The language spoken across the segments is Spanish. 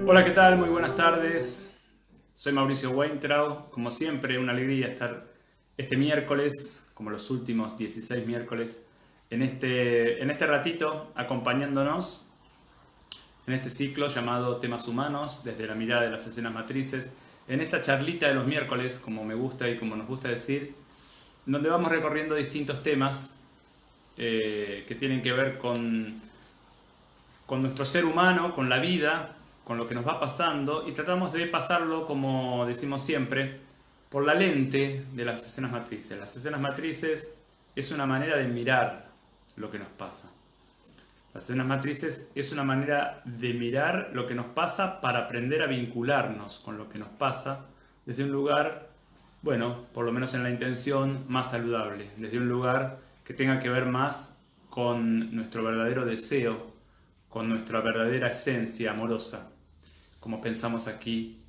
Hola, ¿qué tal? Muy buenas tardes. Soy Mauricio Weintraub. Como siempre, una alegría estar este miércoles, como los últimos 16 miércoles, en este ratito acompañándonos en este ciclo llamado Temas Humanos, desde la mirada de las escenas matrices, en esta charlita de los miércoles, como me gusta y como nos gusta decir, en donde vamos recorriendo distintos temas que tienen que ver con nuestro ser humano, con la vida, con lo que nos va pasando, y tratamos de pasarlo, como decimos siempre, por la lente de las escenas matrices. Las escenas matrices es una manera de mirar lo que nos pasa. Las escenas matrices es una manera de mirar lo que nos pasa para aprender a vincularnos con lo que nos pasa desde un lugar, bueno, por lo menos en la intención, más saludable, desde un lugar que tenga que ver más con nuestro verdadero deseo, con nuestra verdadera esencia amorosa, como pensamos aquí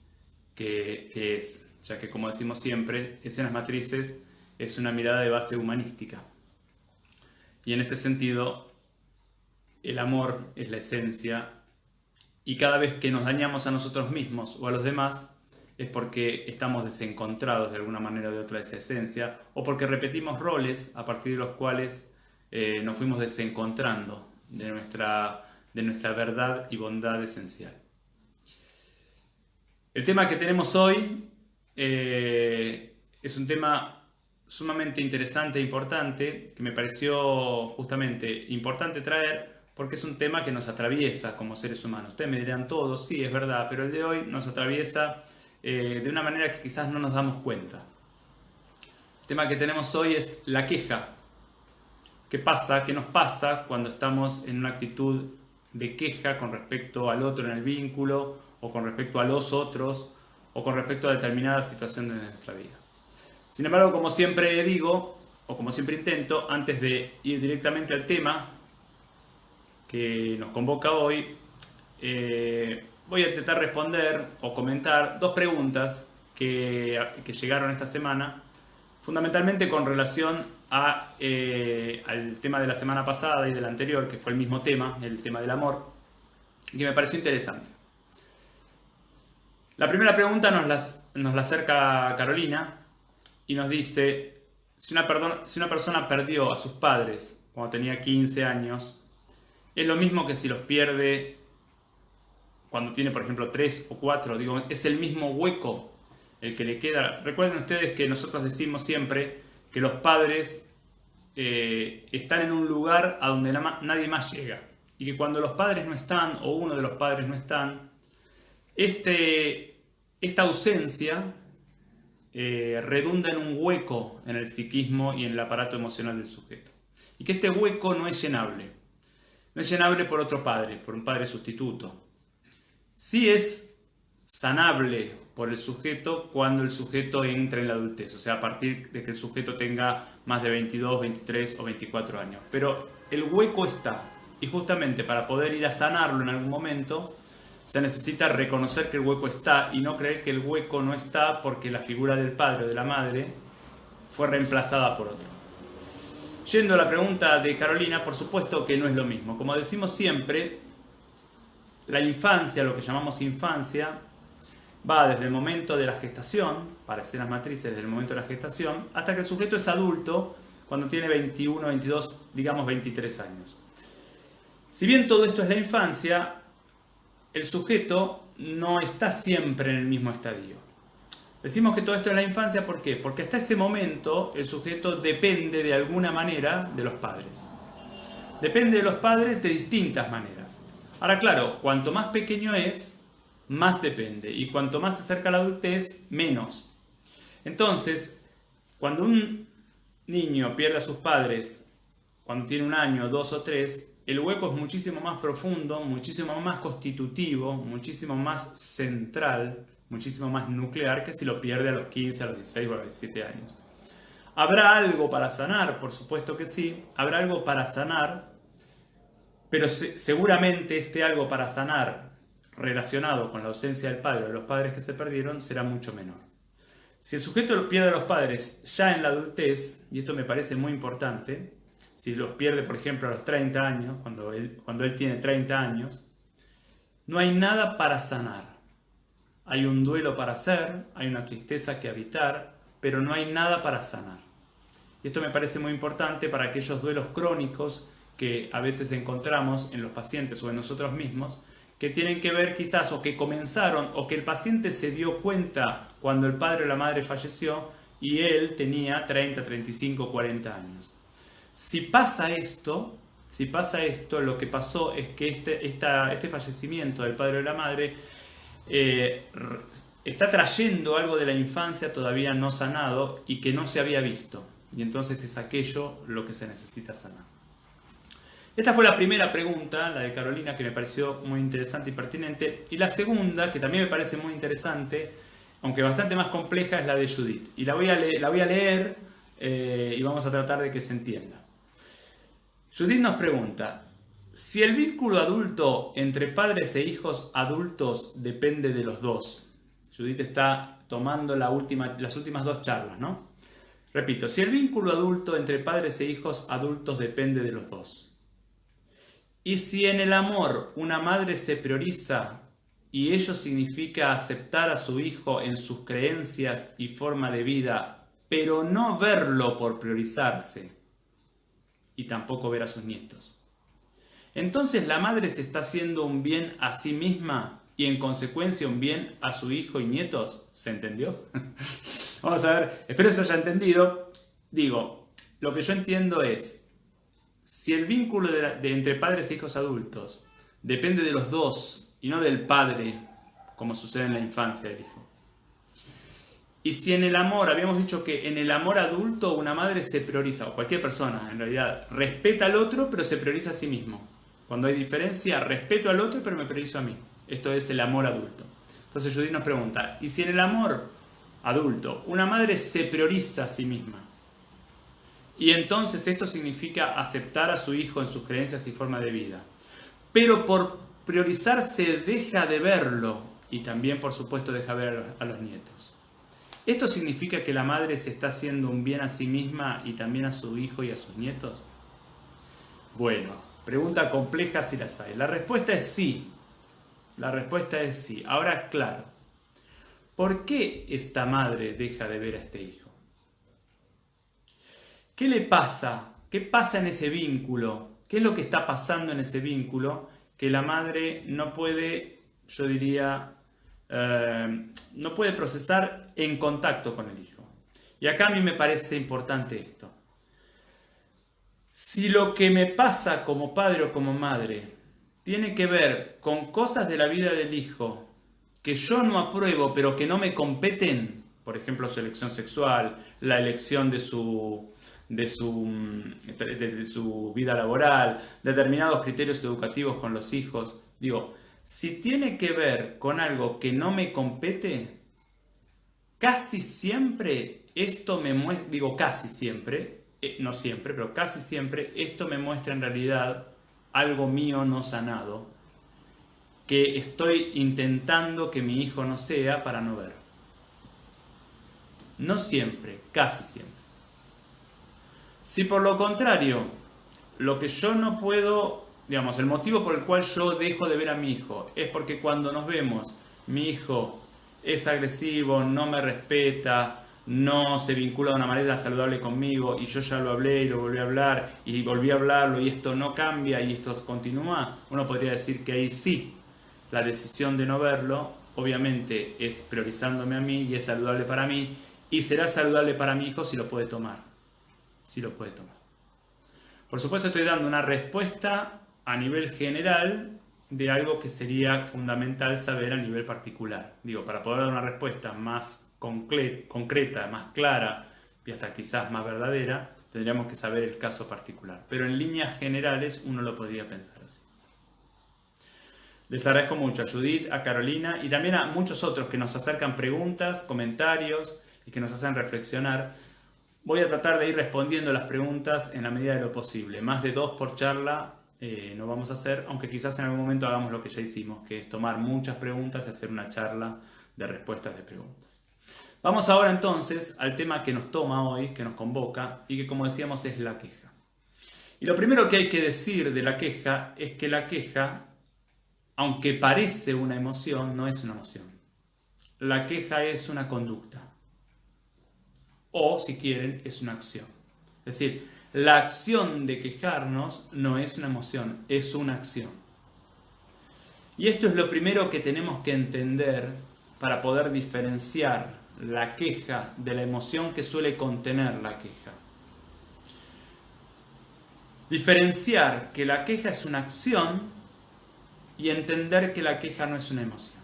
que es, ya que como decimos siempre, escenas matrices es una mirada de base humanística. Y en este sentido, el amor es la esencia, y cada vez que nos dañamos a nosotros mismos o a los demás, es porque estamos desencontrados de alguna manera o de otra de esa esencia, o porque repetimos roles a partir de los cuales nos fuimos desencontrando de nuestra verdad y bondad esencial. El tema que tenemos hoy es un tema sumamente interesante e importante, que me pareció justamente importante traer, porque es un tema que nos atraviesa como seres humanos. Ustedes me dirán todos, sí, es verdad, pero el de hoy nos atraviesa de una manera que quizás no nos damos cuenta. El tema que tenemos hoy es la queja. ¿Qué pasa? ¿Qué nos pasa cuando estamos en una actitud de queja con respecto al otro en el vínculo, o con respecto a los otros, o con respecto a determinadas situaciones de nuestra vida? Sin embargo, como siempre digo, o como siempre intento, antes de ir directamente al tema que nos convoca hoy, voy a intentar responder o comentar dos preguntas que llegaron esta semana, fundamentalmente con relación al tema de la semana pasada y del anterior, que fue el mismo tema, el tema del amor, y que me pareció interesante. La primera pregunta nos la acerca Carolina y nos dice, si una persona perdió a sus padres cuando tenía 15 años, ¿es lo mismo que si los pierde cuando tiene, por ejemplo, 3 o 4? Digo, ¿es el mismo hueco el que le queda? Recuerden ustedes que nosotros decimos siempre que los padres están en un lugar a donde nadie más llega. Y que cuando los padres no están, o uno de los padres no están, esta ausencia redunda en un hueco en el psiquismo y en el aparato emocional del sujeto. Y que este hueco no es llenable. No es llenable por otro padre, por un padre sustituto. Sí es sanable por el sujeto cuando el sujeto entra en la adultez, o sea, a partir de que el sujeto tenga más de 22, 23 o 24 años. Pero el hueco está, y justamente para poder ir a sanarlo en algún momento, se necesita reconocer que el hueco está y no creer que el hueco no está porque la figura del padre o de la madre fue reemplazada por otro. Yendo a la pregunta de Carolina, por supuesto que no es lo mismo. Como decimos siempre, la infancia, lo que llamamos infancia, va desde el momento de la gestación, para escenas matrices desde el momento de la gestación, hasta que el sujeto es adulto, cuando tiene 21, 22, digamos 23 años. Si bien todo esto es la infancia, el sujeto no está siempre en el mismo estadio. Decimos que todo esto es la infancia, ¿por qué? Porque hasta ese momento el sujeto depende de alguna manera de los padres. Depende de los padres de distintas maneras. Ahora, claro, cuanto más pequeño es, más depende. Y cuanto más se acerca a la adultez, menos. Entonces, cuando un niño pierde a sus padres, cuando tiene 1 año, 2 o 3, el hueco es muchísimo más profundo, muchísimo más constitutivo, muchísimo más central, muchísimo más nuclear que si lo pierde a los 15, a los 16 o a los 17 años. ¿Habrá algo para sanar? Por supuesto que sí, habrá algo para sanar, pero seguramente este algo para sanar relacionado con la ausencia del padre o de los padres que se perdieron será mucho menor. Si el sujeto pierde a los padres ya en la adultez, y esto me parece muy importante, si los pierde por ejemplo a los 30 años, cuando él tiene 30 años, no hay nada para sanar. Hay un duelo para hacer, hay una tristeza que habitar, pero no hay nada para sanar. Y esto me parece muy importante para aquellos duelos crónicos que a veces encontramos en los pacientes o en nosotros mismos, que tienen que ver quizás o que comenzaron o que el paciente se dio cuenta cuando el padre o la madre falleció y él tenía 30, 35, 40 años. Si pasa esto, lo que pasó es que este fallecimiento del padre o la madre está trayendo algo de la infancia todavía no sanado y que no se había visto. Y entonces es aquello lo que se necesita sanar. Esta fue la primera pregunta, la de Carolina, que me pareció muy interesante y pertinente. Y la segunda, que también me parece muy interesante, aunque bastante más compleja, es la de Judith. Y la voy a leer y vamos a tratar de que se entienda. Judith nos pregunta, si el vínculo adulto entre padres e hijos adultos depende de los dos. Judith está tomando las últimas dos charlas, ¿no? Repito, si el vínculo adulto entre padres e hijos adultos depende de los dos. Y si en el amor una madre se prioriza y ello significa aceptar a su hijo en sus creencias y forma de vida, pero no verlo por priorizarse y tampoco ver a sus nietos. Entonces la madre se está haciendo un bien a sí misma y en consecuencia un bien a su hijo y nietos. ¿Se entendió? Vamos a ver, espero se haya entendido. Digo, lo que yo entiendo es, si el vínculo entre padres e hijos adultos depende de los dos y no del padre, como sucede en la infancia del hijo. Y si en el amor, habíamos dicho que en el amor adulto una madre se prioriza, o cualquier persona en realidad, respeta al otro pero se prioriza a sí mismo. Cuando hay diferencia, respeto al otro pero me priorizo a mí. Esto es el amor adulto. Entonces Judith nos pregunta, ¿y si en el amor adulto una madre se prioriza a sí misma? Y entonces esto significa aceptar a su hijo en sus creencias y forma de vida. Pero por priorizarse deja de verlo y también por supuesto deja ver a los nietos. ¿Esto significa que la madre se está haciendo un bien a sí misma y también a su hijo y a sus nietos? Bueno, pregunta compleja si las hay. La respuesta es sí. La respuesta es sí. Ahora, claro, ¿por qué esta madre deja de ver a este hijo? ¿Qué le pasa? ¿Qué pasa en ese vínculo? ¿Qué es lo que está pasando en ese vínculo que la madre no puede, yo diría, no puede procesar en contacto con el hijo? Y acá a mí me parece importante esto. Si lo que me pasa como padre o como madre tiene que ver con cosas de la vida del hijo que yo no apruebo pero que no me competen, por ejemplo su elección sexual, la elección de su vida laboral, determinados criterios educativos con los hijos. Digo, si tiene que ver con algo que no me compete, casi siempre esto me muestra, digo casi siempre, no siempre, pero casi siempre esto me muestra en realidad algo mío no sanado, que estoy intentando que mi hijo no sea para no ver. No siempre, casi siempre. Si por lo contrario, lo que yo no puedo, digamos, el motivo por el cual yo dejo de ver a mi hijo es porque cuando nos vemos, mi hijo es agresivo, no me respeta, no se vincula de una manera saludable conmigo y yo ya lo hablé y lo volví a hablar y volví a hablarlo y esto no cambia y esto continúa, uno podría decir que ahí sí, la decisión de no verlo obviamente es priorizándome a mí y es saludable para mí y será saludable para mi hijo si lo puede tomar. Si lo puede tomar. Por supuesto estoy dando una respuesta a nivel general de algo que sería fundamental saber a nivel particular. Digo, para poder dar una respuesta más concreta, más clara y hasta quizás más verdadera, tendríamos que saber el caso particular. Pero en líneas generales uno lo podría pensar así. Les agradezco mucho a Judith, a Carolina y también a muchos otros que nos acercan preguntas, comentarios y que nos hacen reflexionar. Voy a tratar de ir respondiendo las preguntas en la medida de lo posible. Más de 2 por charla no vamos a hacer, aunque quizás en algún momento hagamos lo que ya hicimos, que es tomar muchas preguntas y hacer una charla de respuestas de preguntas. Vamos ahora entonces al tema que nos toma hoy, que nos convoca y que, como decíamos, es la queja. Y lo primero que hay que decir de la queja es que la queja aunque parece una emoción, no es una emoción. La queja es una conducta. O, si quieren, es una acción. Es decir, la acción de quejarnos no es una emoción, es una acción. Y esto es lo primero que tenemos que entender para poder diferenciar la queja de la emoción que suele contener la queja. Diferenciar que la queja es una acción y entender que la queja no es una emoción.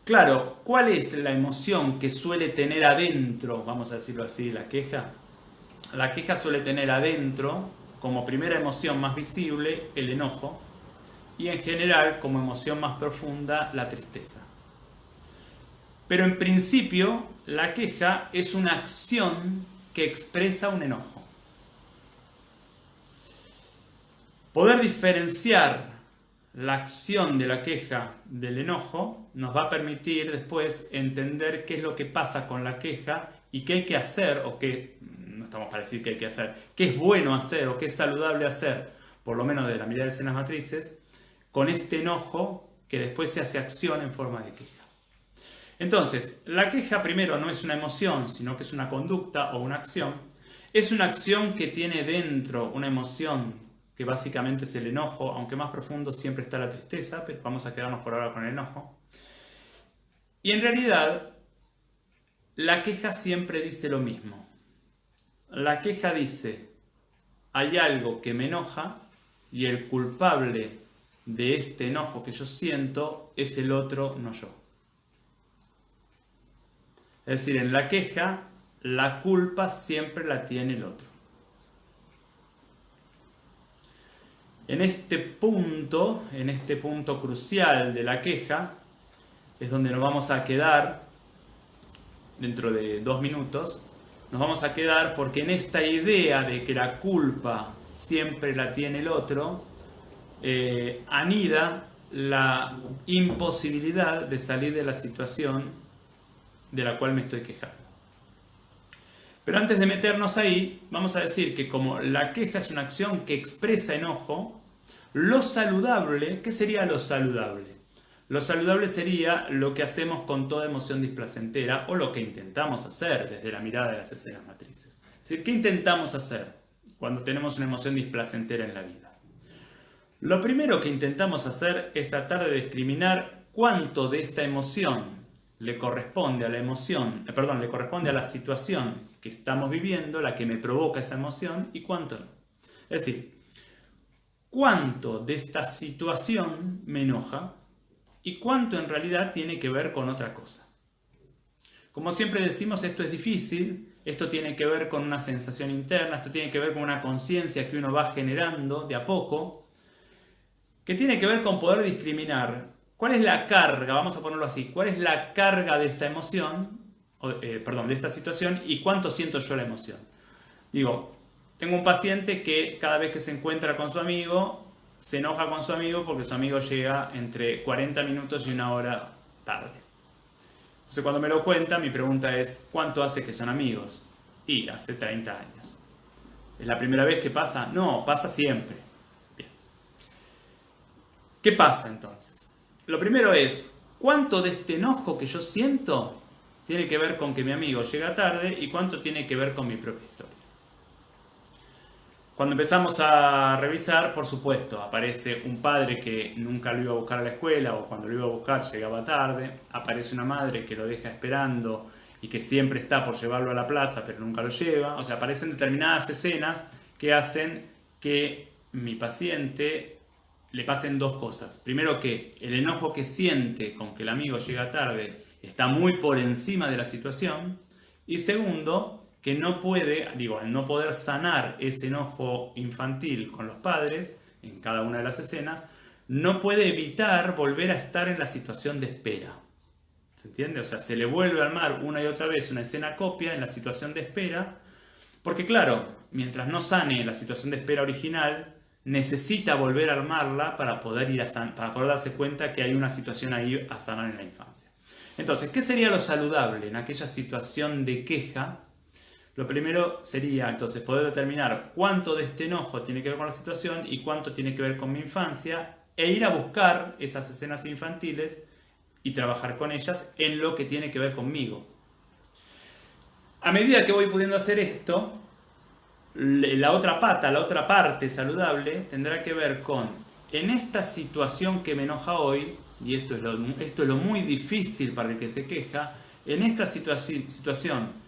Claro, ¿cuál es la emoción que suele tener adentro, vamos a decirlo así, la queja? La queja suele tener adentro, como primera emoción más visible, el enojo, y en general, como emoción más profunda, la tristeza. Pero en principio, la queja es una acción que expresa un enojo. Poder diferenciar la acción de la queja del enojo nos va a permitir después entender qué es lo que pasa con la queja y qué hay que hacer, o qué, no estamos para decir qué hay que hacer, qué es bueno hacer o qué es saludable hacer, por lo menos de la mirada de escenas matrices, con este enojo que después se hace acción en forma de queja. Entonces, la queja primero no es una emoción, sino que es una conducta o una acción. Es una acción que tiene dentro una emoción que básicamente es el enojo, aunque más profundo siempre está la tristeza, pero vamos a quedarnos por ahora con el enojo. Y en realidad, la queja siempre dice lo mismo. La queja dice, hay algo que me enoja y el culpable de este enojo que yo siento es el otro, no yo. Es decir, en la queja, la culpa siempre la tiene el otro. En este punto crucial de la queja, es donde nos vamos a quedar dentro de 2 minutos. Nos vamos a quedar porque en esta idea de que la culpa siempre la tiene el otro, anida la imposibilidad de salir de la situación de la cual me estoy quejando. Pero antes de meternos ahí, vamos a decir que como la queja es una acción que expresa enojo, lo saludable, ¿qué sería lo saludable? Lo saludable sería lo que hacemos con toda emoción displacentera o lo que intentamos hacer desde la mirada de las escenas matrices. Es decir, ¿qué intentamos hacer cuando tenemos una emoción displacentera en la vida? Lo primero que intentamos hacer es tratar de discriminar cuánto de esta emoción le corresponde a la emoción, le corresponde a la situación que estamos viviendo, la que me provoca esa emoción, y cuánto no. Es decir, cuánto de esta situación me enoja y cuánto en realidad tiene que ver con otra cosa. Como siempre decimos, esto es difícil, esto tiene que ver con una sensación interna, esto tiene que ver con una conciencia que uno va generando de a poco, que tiene que ver con poder discriminar cuál es la carga, vamos a ponerlo así, cuál es la carga de esta emoción, de esta situación y cuánto siento yo la emoción. Digo, tengo un paciente que cada vez que se encuentra con su amigo, se enoja con su amigo porque su amigo llega entre 40 minutos y 1 hora tarde. Entonces cuando me lo cuenta, mi pregunta es, ¿cuánto hace que son amigos? Y hace 30 años. ¿Es la primera vez que pasa? No, pasa siempre. Bien. ¿Qué pasa entonces? Lo primero es, ¿cuánto de este enojo que yo siento tiene que ver con que mi amigo llega tarde y cuánto tiene que ver con mi propia historia? Cuando empezamos a revisar, por supuesto, aparece un padre que nunca lo iba a buscar a la escuela o cuando lo iba a buscar llegaba tarde, aparece una madre que lo deja esperando y que siempre está por llevarlo a la plaza pero nunca lo lleva, o sea, aparecen determinadas escenas que hacen que mi paciente le pasen 2 cosas. Primero, que el enojo que siente con que el amigo llega tarde está muy por encima de la situación, y segundo, que no puede, al no poder sanar ese enojo infantil con los padres, en cada una de las escenas, no puede evitar volver a estar en la situación de espera. ¿Se entiende? O sea, se le vuelve a armar una y otra vez una escena copia en la situación de espera, porque claro, mientras no sane la situación de espera original, necesita volver a armarla para poder darse cuenta que hay una situación ahí a sanar en la infancia. Entonces, ¿qué sería lo saludable en aquella situación de queja? Lo primero sería entonces poder determinar cuánto de este enojo tiene que ver con la situación y cuánto tiene que ver con mi infancia e ir a buscar esas escenas infantiles y trabajar con ellas en lo que tiene que ver conmigo. A medida que voy pudiendo hacer esto, la otra pata, la otra parte saludable tendrá que ver con, en esta situación que me enoja hoy, y esto es lo muy difícil para el que se queja, en esta situación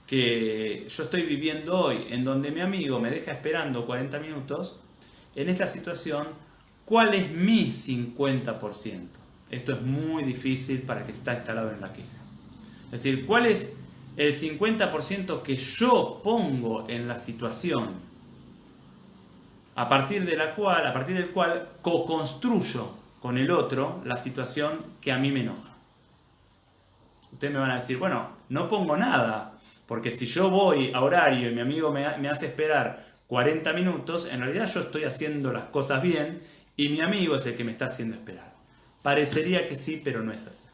que yo estoy viviendo hoy, en donde mi amigo me deja esperando 40 minutos, en esta situación, ¿cuál es mi 50%? Esto es muy difícil para el que está instalado en la queja. Es decir, ¿cuál es el 50% que yo pongo en la situación, a partir del cual co-construyo con el otro la situación que a mí me enoja? Ustedes me van a decir, bueno, no pongo nada, porque si yo voy a horario y mi amigo me hace esperar 40 minutos, en realidad yo estoy haciendo las cosas bien y mi amigo es el que me está haciendo esperar. Parecería que sí, pero no es así.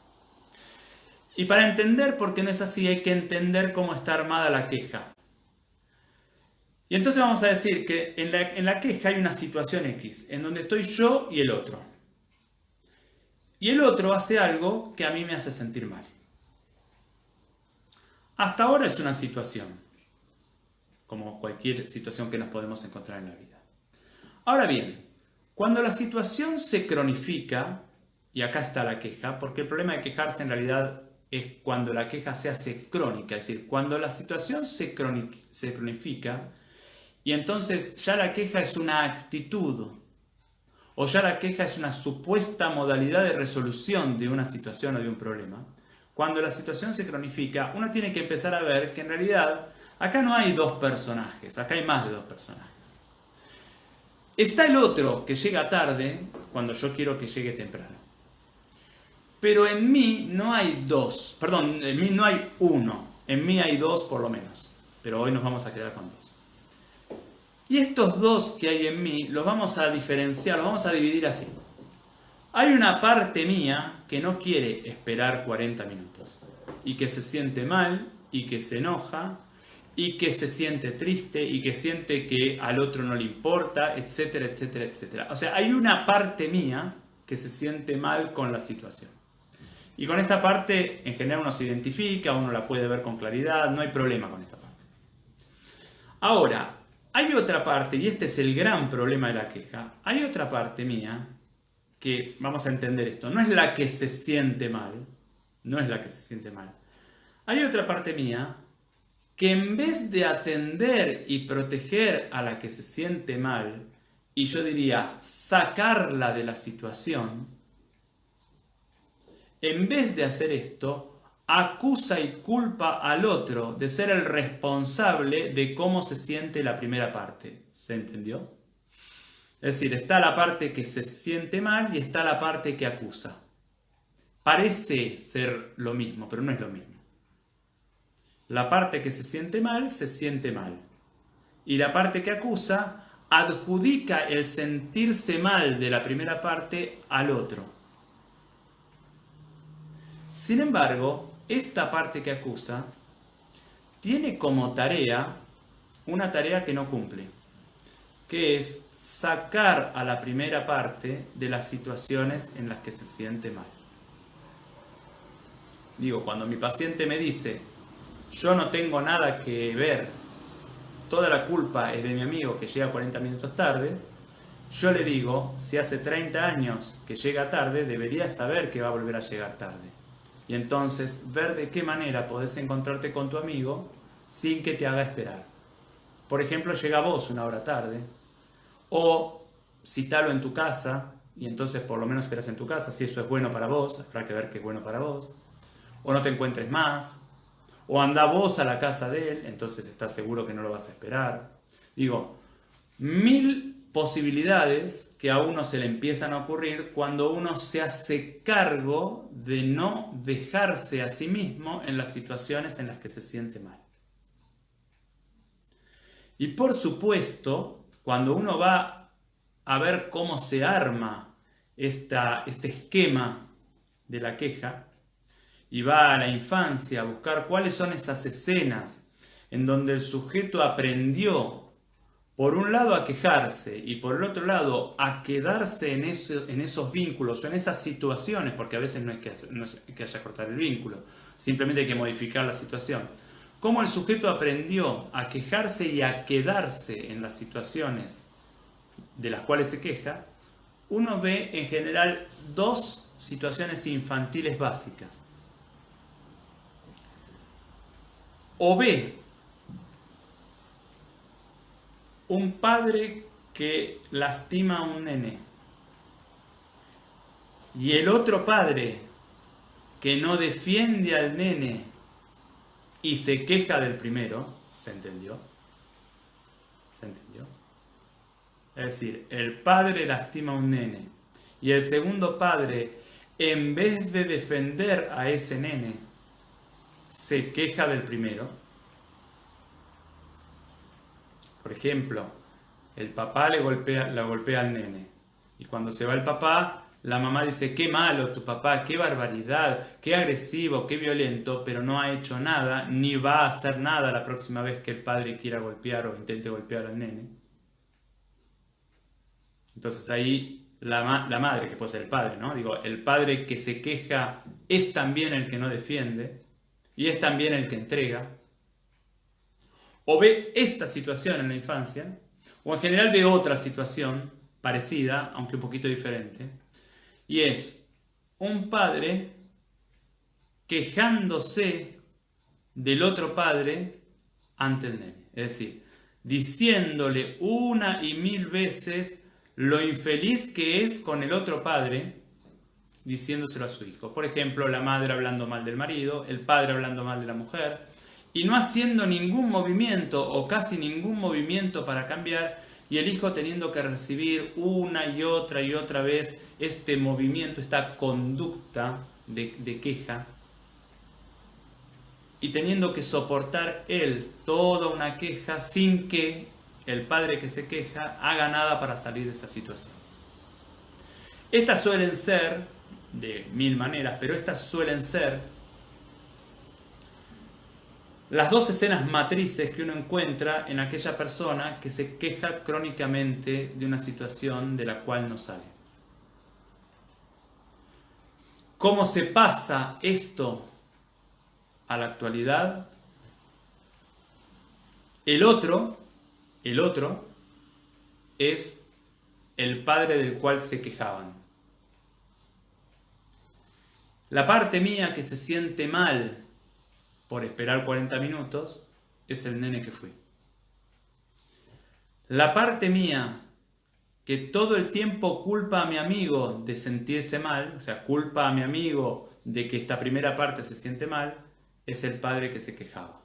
Y para entender por qué no es así, hay que entender cómo está armada la queja. Y entonces vamos a decir que en la queja hay una situación X, en donde estoy yo y el otro. Y el otro hace algo que a mí me hace sentir mal. Hasta ahora es una situación, como cualquier situación que nos podemos encontrar en la vida. Ahora bien, cuando la situación se cronifica, y acá está la queja, porque el problema de quejarse en realidad es cuando la queja se hace crónica, es decir, cuando la situación se cronifica y entonces ya la queja es una actitud o ya la queja es una supuesta modalidad de resolución de una situación o de un problema. Cuando la situación se cronifica, uno tiene que empezar a ver que en realidad acá no hay dos personajes, acá hay más de dos personajes. Está el otro que llega tarde cuando yo quiero que llegue temprano. Pero en mí no hay dos, perdón, en mí no hay uno, en mí hay dos por lo menos, pero hoy nos vamos a quedar con dos. Y estos dos que hay en mí los vamos a diferenciar, los vamos a dividir así. Hay una parte mía que no quiere esperar 40 minutos y que se siente mal y que se enoja y que se siente triste y que siente que al otro no le importa, etcétera, etcétera, etcétera. O sea, hay una parte mía que se siente mal con la situación. Y con esta parte, en general, uno se identifica, uno la puede ver con claridad, no hay problema con esta parte. Ahora, hay otra parte, y este es el gran problema de la queja, hay otra parte mía que, vamos a entender esto, no es la que se siente mal, no es la que se siente mal. Hay otra parte mía que en vez de atender y proteger a la que se siente mal, y yo diría sacarla de la situación, en vez de hacer esto, acusa y culpa al otro de ser el responsable de cómo se siente la primera parte. ¿Se entendió? Es decir, está la parte que se siente mal y está la parte que acusa. Parece ser lo mismo, pero no es lo mismo. La parte que se siente mal. Y la parte que acusa adjudica el sentirse mal de la primera parte al otro. Sin embargo, esta parte que acusa tiene como tarea una tarea que no cumple, que es sacar a la primera parte de las situaciones en las que se siente mal. Digo, cuando mi paciente me dice, yo no tengo nada que ver, toda la culpa es de mi amigo que llega 40 minutos tarde, yo le digo, si hace 30 años que llega tarde, deberías saber que va a volver a llegar tarde. Y entonces ver de qué manera podés encontrarte con tu amigo sin que te haga esperar. Por ejemplo, llega vos una hora tarde, o citalo en tu casa, y entonces por lo menos esperas en tu casa, si eso es bueno para vos, habrá que ver qué es bueno para vos, o no te encuentres más, o anda vos a la casa de él, entonces estás seguro que no lo vas a esperar. Digo, 1000 posibilidades que a uno se le empiezan a ocurrir cuando uno se hace cargo de no dejarse a sí mismo en las situaciones en las que se siente mal. Y por supuesto, cuando uno va a ver cómo se arma este esquema de la queja, y va a la infancia a buscar cuáles son esas escenas en donde el sujeto aprendió por un lado a quejarse y por el otro lado a quedarse en esos vínculos o en esas situaciones, porque a veces no es que haya que cortar el vínculo, simplemente hay que modificar la situación. Cómo el sujeto aprendió a quejarse y a quedarse en las situaciones de las cuales se queja, uno ve en general dos situaciones infantiles básicas. O ve un padre que lastima a un nene y el otro padre que no defiende al nene y se queja del primero. ¿Se entendió? ¿Se entendió? Es decir, el padre lastima a un nene y el segundo padre, en vez de defender a ese nene, se queja del primero. Por ejemplo, el papá la golpea al nene y cuando se va el papá, la mamá dice: qué malo tu papá, qué barbaridad, qué agresivo, qué violento, pero no ha hecho nada ni va a hacer nada la próxima vez que el padre quiera golpear o intente golpear al nene. Entonces ahí la madre, que puede ser el padre, ¿no? Digo, el padre que se queja es también el que no defiende y es también el que entrega. O ve esta situación en la infancia, o en general ve otra situación parecida, aunque un poquito diferente, y es un padre quejándose del otro padre ante el nene. Es decir, diciéndole una y mil veces lo infeliz que es con el otro padre, diciéndoselo a su hijo. Por ejemplo, la madre hablando mal del marido, el padre hablando mal de la mujer, y no haciendo ningún movimiento o casi ningún movimiento para cambiar, y el hijo teniendo que recibir una y otra vez este movimiento, esta conducta de queja, y teniendo que soportar él toda una queja sin que el padre que se queja haga nada para salir de esa situación. Estas suelen ser, de mil maneras, pero estas suelen ser las dos escenas matrices que uno encuentra en aquella persona que se queja crónicamente de una situación de la cual no sale. ¿Cómo se pasa esto a la actualidad? El otro es el padre del cual se quejaban. La parte mía que se siente mal por esperar 40 minutos es el nene que fui. La parte mía que todo el tiempo culpa a mi amigo de sentirse mal, o sea, culpa a mi amigo de que esta primera parte se siente mal, es el padre que se quejaba.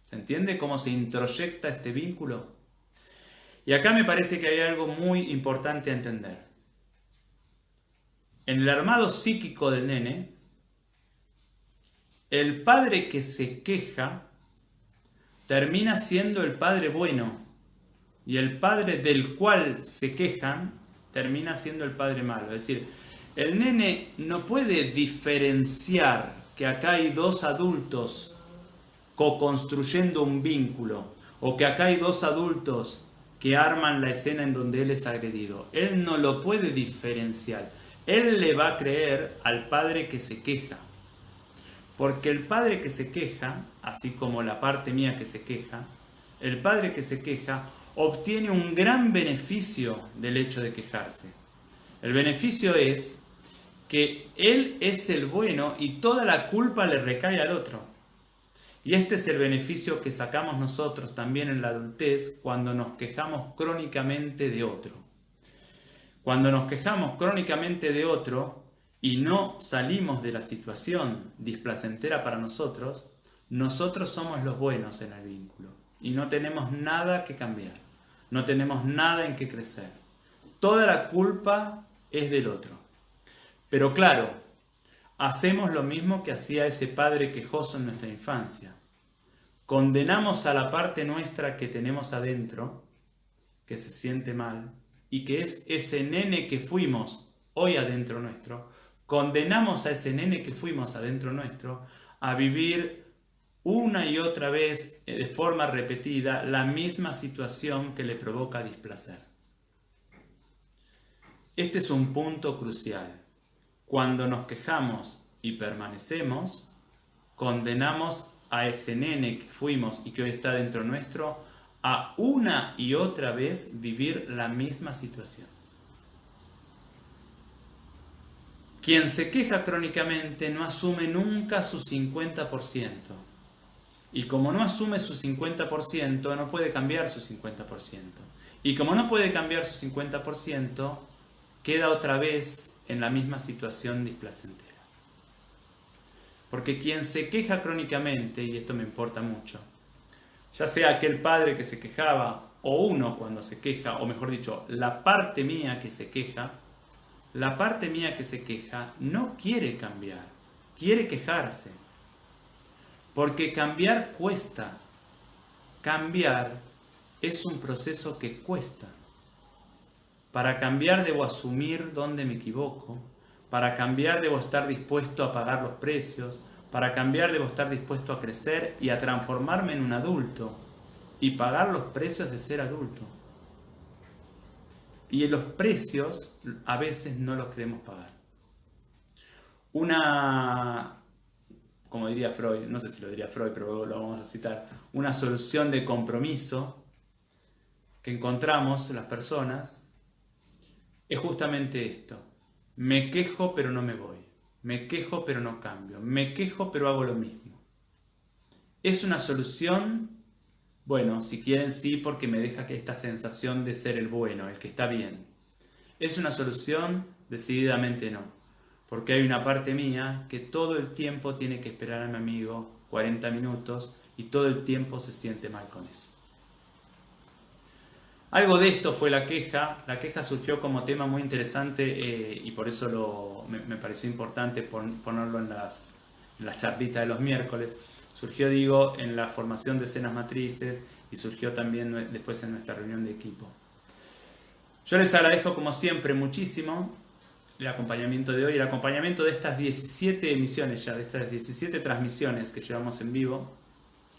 ¿Se entiende cómo se introyecta este vínculo? Y acá me parece que hay algo muy importante a entender. En el armado psíquico del nene, el padre que se queja termina siendo el padre bueno y el padre del cual se quejan termina siendo el padre malo. Es decir, el nene no puede diferenciar que acá hay dos adultos co-construyendo un vínculo o que acá hay dos adultos que arman la escena en donde él es agredido. Él no lo puede diferenciar. Él le va a creer al padre que se queja. Porque el padre que se queja, así como la parte mía que se queja, el padre que se queja obtiene un gran beneficio del hecho de quejarse. El beneficio es que él es el bueno y toda la culpa le recae al otro. Y este es el beneficio que sacamos nosotros también en la adultez cuando nos quejamos crónicamente de otro. Cuando nos quejamos crónicamente de otro y no salimos de la situación displacentera para nosotros, nosotros somos los buenos en el vínculo y no tenemos nada que cambiar, no tenemos nada en que crecer. Toda la culpa es del otro. Pero claro, hacemos lo mismo que hacía ese padre quejoso en nuestra infancia. Condenamos a la parte nuestra que tenemos adentro, que se siente mal, y que es ese nene que fuimos hoy adentro nuestro. Condenamos a ese nene que fuimos adentro nuestro a vivir una y otra vez, de forma repetida, la misma situación que le provoca displacer. Este es un punto crucial. Cuando nos quejamos y permanecemos, condenamos a ese nene que fuimos y que hoy está dentro nuestro a una y otra vez vivir la misma situación. Quien se queja crónicamente no asume nunca su 50%. Y como no asume su 50%, no puede cambiar su 50%. Y como no puede cambiar su 50%, queda otra vez en la misma situación displacentera. Porque quien se queja crónicamente, y esto me importa mucho, ya sea aquel padre que se quejaba, o uno cuando se queja, o mejor dicho, la parte mía que se queja, la parte mía que se queja no quiere cambiar, quiere quejarse. Porque cambiar cuesta. Cambiar es un proceso que cuesta. Para cambiar debo asumir dónde me equivoco. Para cambiar debo estar dispuesto a pagar los precios. Para cambiar debo estar dispuesto a crecer y a transformarme en un adulto. Y pagar los precios de ser adulto. Y los precios a veces no los queremos pagar. Como diría Freud, no sé si lo diría Freud, pero lo vamos a citar, una solución de compromiso que encontramos las personas es justamente esto. Me quejo pero no me voy. Me quejo pero no cambio. Me quejo pero hago lo mismo. ¿Es una solución? Bueno, si quieren sí, porque me deja que esta sensación de ser el bueno, el que está bien. ¿Es una solución? Decididamente no. Porque hay una parte mía que todo el tiempo tiene que esperar a mi amigo 40 minutos y todo el tiempo se siente mal con eso. Algo de esto fue la queja. La queja surgió como tema muy interesante y por eso me pareció importante ponerlo en las charlitas de los miércoles. Surgió, digo, en la formación de escenas matrices y surgió también después en nuestra reunión de equipo. Yo les agradezco como siempre muchísimo el acompañamiento de hoy, el acompañamiento de estas 17 emisiones ya, de estas 17 transmisiones que llevamos en vivo.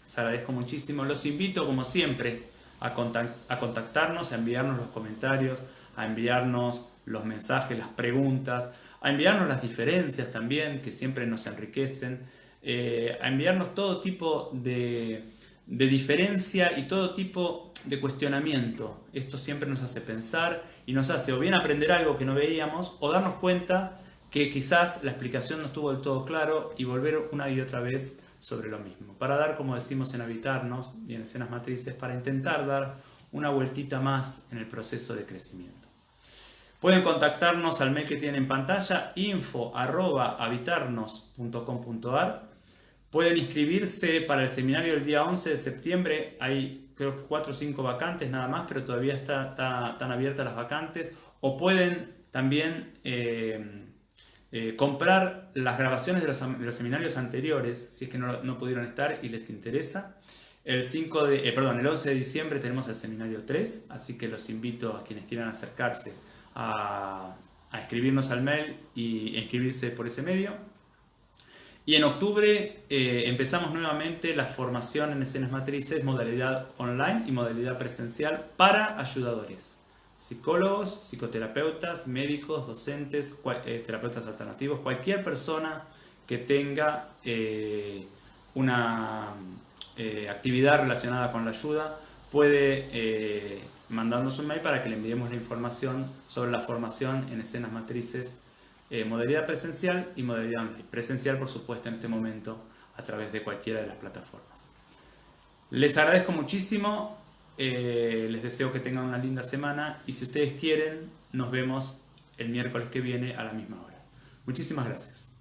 Les agradezco muchísimo. Los invito como siempre a contactarnos, a enviarnos los comentarios, a enviarnos los mensajes, las preguntas, a enviarnos las diferencias también, que siempre nos enriquecen, a enviarnos todo tipo de diferencia y todo tipo de cuestionamiento. Esto siempre nos hace pensar y nos hace o bien aprender algo que no veíamos o darnos cuenta que quizás la explicación no estuvo del todo claro y volver una y otra vez sobre lo mismo. Para dar, como decimos en Habitarnos y en Escenas Matrices, para intentar dar una vueltita más en el proceso de crecimiento. Pueden contactarnos al mail que tienen en pantalla, info@habitarnos.com.ar. Pueden inscribirse para el seminario del día 11 de septiembre. Hay creo que 4 o 5 vacantes nada más, pero todavía están abiertas las vacantes. O pueden también comprar las grabaciones de los seminarios anteriores, si es que no pudieron estar y les interesa. El 11 de diciembre tenemos el seminario 3, así que los invito a quienes quieran acercarse a escribirnos al mail y inscribirse por ese medio. Y en octubre empezamos nuevamente la formación en escenas matrices, modalidad online y modalidad presencial para ayudadores. Psicólogos, psicoterapeutas, médicos, docentes, terapeutas alternativos, cualquier persona que tenga una actividad relacionada con la ayuda puede mandarnos un mail para que le enviemos la información sobre la formación en escenas matrices, modalidad presencial y modalidad online. Presencial, por supuesto, en este momento a través de cualquiera de las plataformas. Les agradezco muchísimo, les deseo que tengan una linda semana y si ustedes quieren, nos vemos el miércoles que viene a la misma hora. Muchísimas gracias.